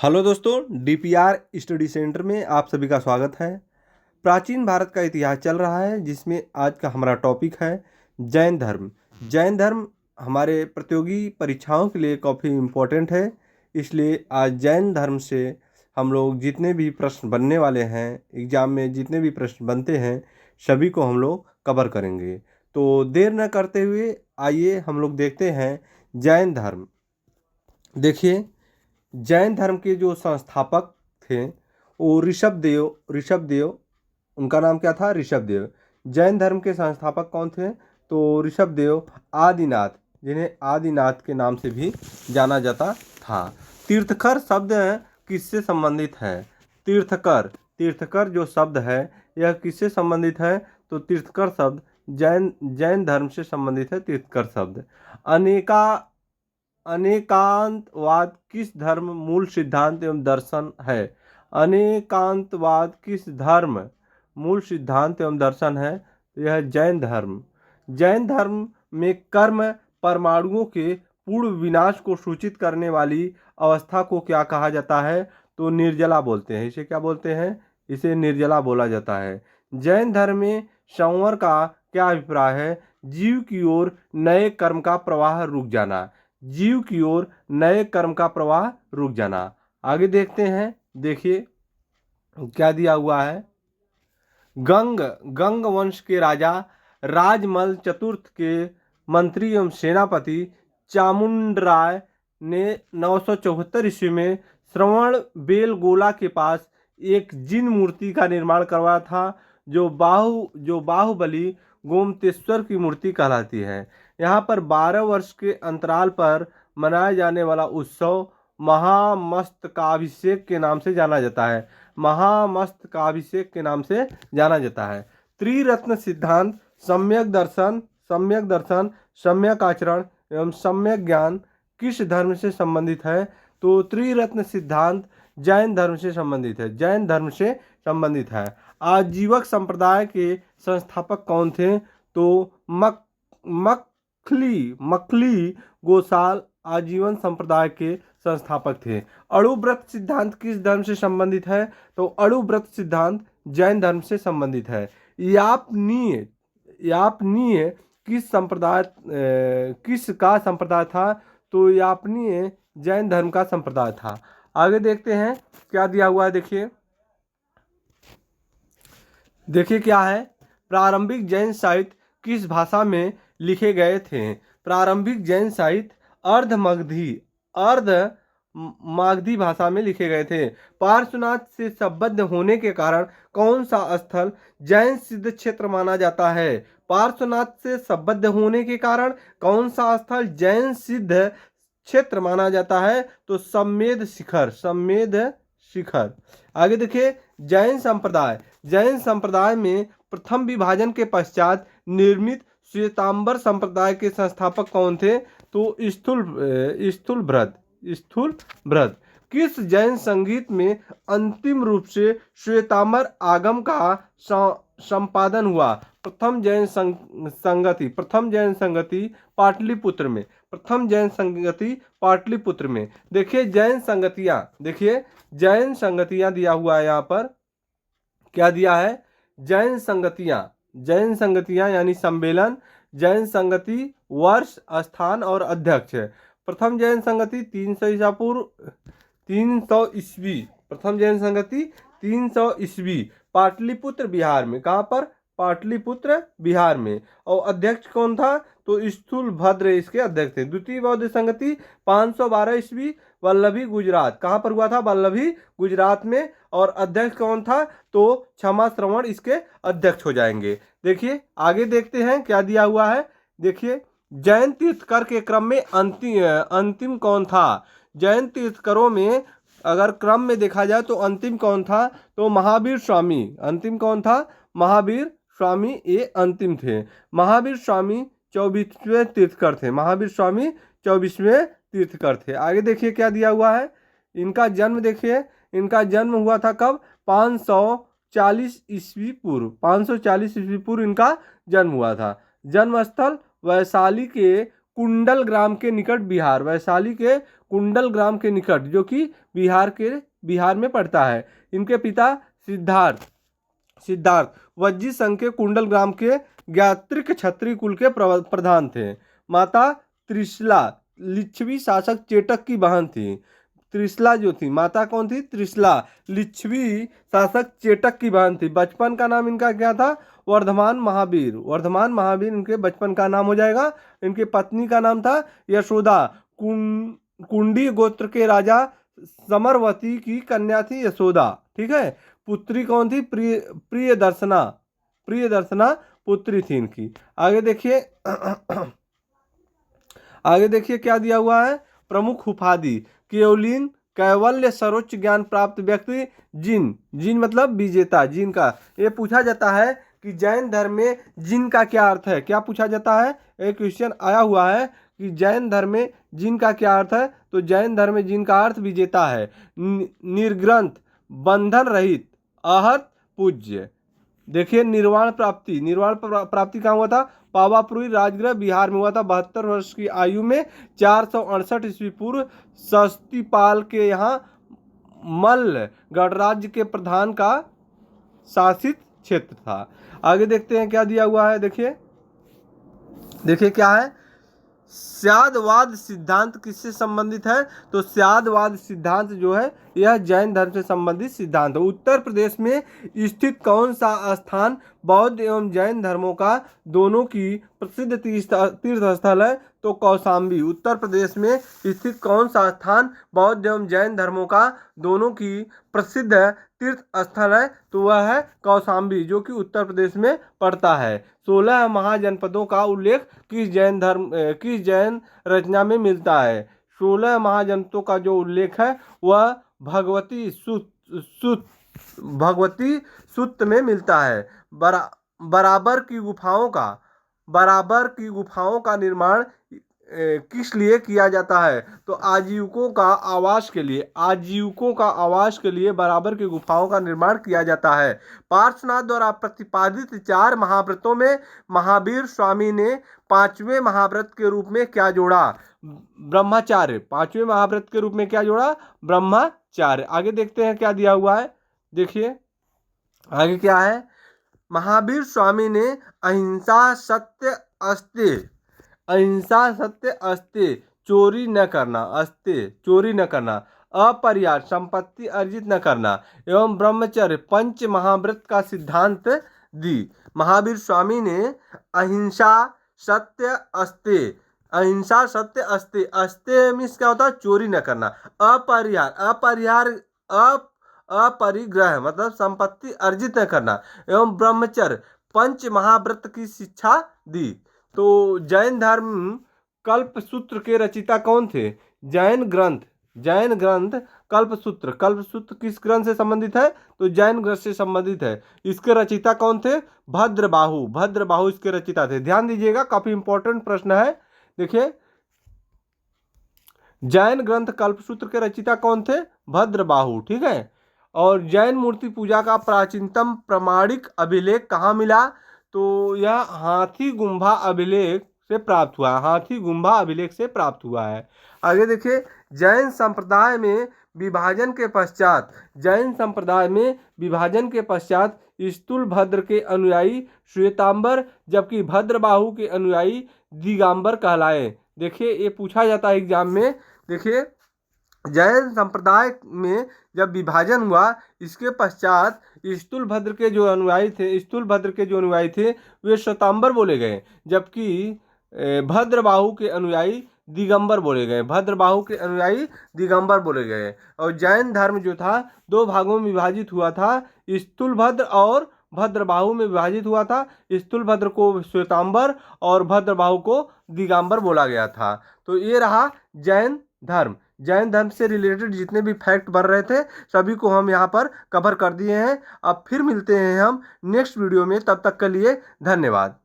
Hello दोस्तों, DPR study centre में आप सभी का स्वागत है। प्राचीन भारत का इतिहास चल रहा है, जिसमें आज का हमारा टॉपिक है जैन धर्म। जैन धर्म हमारे प्रतियोगी परीक्षाओं के लिए काफ़ी इम्पोर्टेंट है, इसलिए आज जैन धर्म से हम लोग जितने भी प्रश्न बनने वाले हैं, एग्ज़ाम में जितने भी प्रश्न बनते हैं, सभी को हम लोग कवर करेंगे। तो देर न करते हुए आइए हम लोग देखते हैं जैन धर्म। देखिए, जैन धर्म के जो संस्थापक थे वो ऋषभदेव, उनका नाम क्या था? ऋषभदेव। जैन धर्म के संस्थापक कौन थे? तो ऋषभदेव आदिनाथ, जिन्हें आदिनाथ के नाम से भी जाना जाता था। तीर्थकर शब्द किससे संबंधित है? तीर्थकर जो शब्द है यह किससे संबंधित है? तो तीर्थकर शब्द जैन धर्म से संबंधित है। तीर्थकर शब्द अनेकांतवाद किस धर्म मूल सिद्धांत एवं दर्शन है? अनेकांतवाद किस धर्म मूल सिद्धांत एवं दर्शन है? यह जैन धर्म में कर्म परमाणुओं के पूर्ण विनाश को सूचित करने वाली अवस्था को क्या कहा जाता है? तो निर्जला बोलते हैं। इसे क्या बोलते हैं? इसे निर्जला बोला जाता है। जैन धर्म में संवर का क्या अभिप्राय है? जीव की ओर नए कर्म का प्रवाह रुक जाना। जीव की ओर नए कर्म का प्रवाह रुक जाना। आगे देखते हैं। देखिए क्या दिया हुआ है। गंग वंश के राजा राजमल चतुर्थ के मंत्री एवं सेनापति चामुंडराय ने 974 ईस्वी में श्रवण बेलगोला के पास एक जिन मूर्ति का निर्माण करवाया था, जो बाहुबली गोमतेश्वर की मूर्ति कहलाती है। यहाँ पर 12 वर्ष के अंतराल पर मनाया जाने वाला उत्सव महामस्तकाभिषेक के नाम से जाना जाता है। महामस्तकाभिषेक के नाम से जाना जाता है। त्रिरत्न सिद्धांत सम्यक दर्शन, सम्यक आचरण एवं सम्यक ज्ञान किस धर्म से संबंधित है? तो त्रिरत्न सिद्धांत जैन धर्म से संबंधित है। जैन धर्म से संबंधित है। आजीवक संप्रदाय के संस्थापक कौन थे? तो मखली गोसाल आजीवन संप्रदाय के संस्थापक थे। अणुव्रत सिद्धांत किस धर्म से संबंधित है? तो अणुव्रत सिद्धांत जैन धर्म से संबंधित है। यापनीय किसका संप्रदाय था? तो यापनीय जैन धर्म का संप्रदाय था। आगे देखते हैं क्या दिया हुआ है। देखिए क्या है। प्रारंभिक जैन साहित्य किस भाषा में लिखे गए थे? प्रारंभिक जैन साहित्य अर्ध मागधी भाषा में लिखे गए थे। पार्श्वनाथ से संबद्ध होने के कारण कौन सा स्थल जैन सिद्ध क्षेत्र माना जाता है? पार्श्वनाथ से संबद्ध होने के कारण कौन सा स्थल जैन सिद्ध क्षेत्र माना जाता है? तो सम्मेद शिखर। आगे देखिए। जैन संप्रदाय में प्रथम विभाजन के पश्चात निर्मित श्वेतांबर संप्रदाय के संस्थापक कौन थे? तो स्थूलभ्रद। किस जैन संगीत में अंतिम रूप से श्वेतांबर आगम का संपादन हुआ? प्रथम जैन संगति पाटलिपुत्र में। देखिए जैन संगतियां दिया हुआ है। यहाँ पर क्या दिया है? जैन संगतियां यानी सम्मेलन, जैन संगति, वर्ष, स्थान और अध्यक्ष है। प्रथम जैन संगति 300 ईस्वी। प्रथम जैन संगति 300 ईस्वी पाटलिपुत्र बिहार में। कहाँ पर? पाटलिपुत्र बिहार में। और अध्यक्ष कौन था? तो स्थूलभद्र इसके अध्यक्ष थे। द्वितीय बौद्ध संगति 512 ईस्वी वल्लभी गुजरात। कहाँ पर हुआ था? वल्लभी गुजरात में। और अध्यक्ष कौन था? तो क्षमा श्रवण इसके अध्यक्ष हो जाएंगे। देखिए आगे देखते हैं क्या दिया हुआ है। देखिए जैन तीर्थकर के क्रम में अंतिम कौन था? जैन तीर्थकरों में अगर क्रम में देखा जाए तो अंतिम कौन था? तो महावीर स्वामी। अंतिम कौन था? महावीर स्वामी ये अंतिम थे। महावीर स्वामी 24वें तीर्थकर थे। आगे देखिए क्या दिया हुआ है। इनका जन्म देखिए। इनका जन्म हुआ था कब? 540 ईस्वी पूर्व इनका जन्म हुआ था। जन्म स्थल वैशाली के कुंडल ग्राम के निकट बिहार। वैशाली के कुंडलग्राम के निकट, जो कि बिहार में पड़ता है। इनके पिता सिद्धार्थ वज्जी संघ के कुंडलग्राम के ज्ञात्रिक क्षत्रिय कुल के प्रधान थे। माता त्रिशला लिच्छवी शासक चेटक की बहन थी। त्रिशला जो थी, माता कौन थी? त्रिशला लिच्छवी शासक चेटक की बहन थी। बचपन का नाम इनका क्या था? वर्धमान महावीर इनके बचपन का नाम हो जाएगा। इनके पत्नी का नाम था यशोदा। कुंडी गोत्र के राजा समरवती की कन्या थी यशोदा। ठीक है। पुत्री कौन थी? प्रियदर्शना पुत्री थी इनकी। आगे देखिए क्या दिया हुआ है। प्रमुख उपाधि केवलिन, कैवल्य, सर्वोच्च ज्ञान प्राप्त व्यक्ति, जिन मतलब विजेता, जिन का ये पूछा जाता है कि जैन धर्म में जिन का क्या अर्थ है। क्या पूछा जाता है? एक क्वेश्चन आया हुआ है कि जैन धर्म में जिन का क्या अर्थ है। तो जैन धर्म में जिन का अर्थ विजेता है। निर्ग्रंथ, बंधन रहित, अहत, पूज्य। देखिए निर्वाण प्राप्ति कहाँ हुआ था? पावापुरी राजगृह बिहार में हुआ था। 72 वर्ष की आयु में 468 ईस्वी पूर्व सस्तीपाल के यहाँ मल्ल गणराज्य के प्रधान का शासित क्षेत्र था। आगे देखते हैं क्या दिया हुआ है। देखिए क्या है। स्यादवाद सिद्धांत किससे संबंधित है? तो स्यादवाद सिद्धांत जो है यह जैन धर्म से संबंधित सिद्धांत है। उत्तर प्रदेश में स्थित कौन सा स्थान बौद्ध एवं जैन धर्मों का दोनों की प्रसिद्ध तीर्थ स्थल है? तो कौशाम्बी। उत्तर प्रदेश में स्थित कौन सा स्थान बौद्ध एवं जैन धर्मों का दोनों की प्रसिद्ध तीर्थ स्थल है? तो वह है कौशाम्बी, जो कि उत्तर प्रदेश में पड़ता है। 16 महाजनपदों का उल्लेख किस जैन रचना में मिलता है? 16 महाजनपदों का जो उल्लेख है वह भगवती सूक्त में मिलता है। बराबर की गुफाओं का निर्माण किस लिए किया जाता है? तो आजीविकों का आवास के लिए बराबर की गुफाओं का निर्माण किया जाता है। पार्श्वनाथ द्वारा प्रतिपादित 4 महाव्रतों में महावीर स्वामी ने 5वें महाव्रत के रूप में क्या जोड़ा? ब्रह्मचार्य। 5वें महाव्रत के रूप में क्या जोड़ा? ब्रह्मचार्य। आगे देखते हैं क्या दिया हुआ है। देखिए आगे क्या है। महावीर स्वामी ने अहिंसा सत्य अस्ते, चोरी न करना, अपरिहार, संपत्ति अर्जित न करना एवं ब्रह्मचर्य, पंच महाव्रत का सिद्धांत दी। महावीर स्वामी ने अहिंसा सत्य अस्ते मीन्स क्या होता है? चोरी न करना। अपरिग्रह मतलब संपत्ति अर्जित न करना एवं ब्रह्मचर्य, पंच महाव्रत की शिक्षा दी। तो जैन धर्म कल्पसूत्र के रचयिता कौन थे? जैन ग्रंथ कल्पसूत्र किस ग्रंथ से संबंधित है? तो जैन ग्रंथ से संबंधित है। इसके रचयिता कौन थे? भद्रबाहु इसके रचयिता थे। ध्यान दीजिएगा, काफी इंपॉर्टेंट प्रश्न है। देखिए जैन ग्रंथ कल्पसूत्र के रचयिता कौन थे? भद्रबाहु। ठीक है। और जैन मूर्ति पूजा का प्राचीनतम प्रमाणिक अभिलेख कहाँ मिला? तो यह हाथीगुम्बा अभिलेख से प्राप्त हुआ है। आगे देखिए जैन संप्रदाय में विभाजन के पश्चात स्थूलभद्र के अनुयायी श्वेतांबर जबकि भद्रबाहु के अनुयायी दिगंबर कहलाए। देखिए ये पूछा जाता है एग्जाम में। देखिए जैन संप्रदाय में जब विभाजन हुआ इसके पश्चात स्थूलभद्र के जो अनुयायी थे वे श्वेतांबर बोले गए, जबकि भद्रबाहु के अनुयायी दिगंबर बोले गए। और जैन धर्म जो था 2 भागों में विभाजित हुआ था, स्थूलभद्र और भद्रबाहु में विभाजित हुआ था। स्थूलभद्र को श्वेतांबर और भद्रबाहु को दिगंबर बोला गया था। तो ये रहा जैन धर्म से रिलेटेड जितने भी फैक्ट बन रहे थे सभी को हम यहाँ पर कवर कर दिए हैं। अब फिर मिलते हैं हम नेक्स्ट वीडियो में, तब तक के लिए धन्यवाद।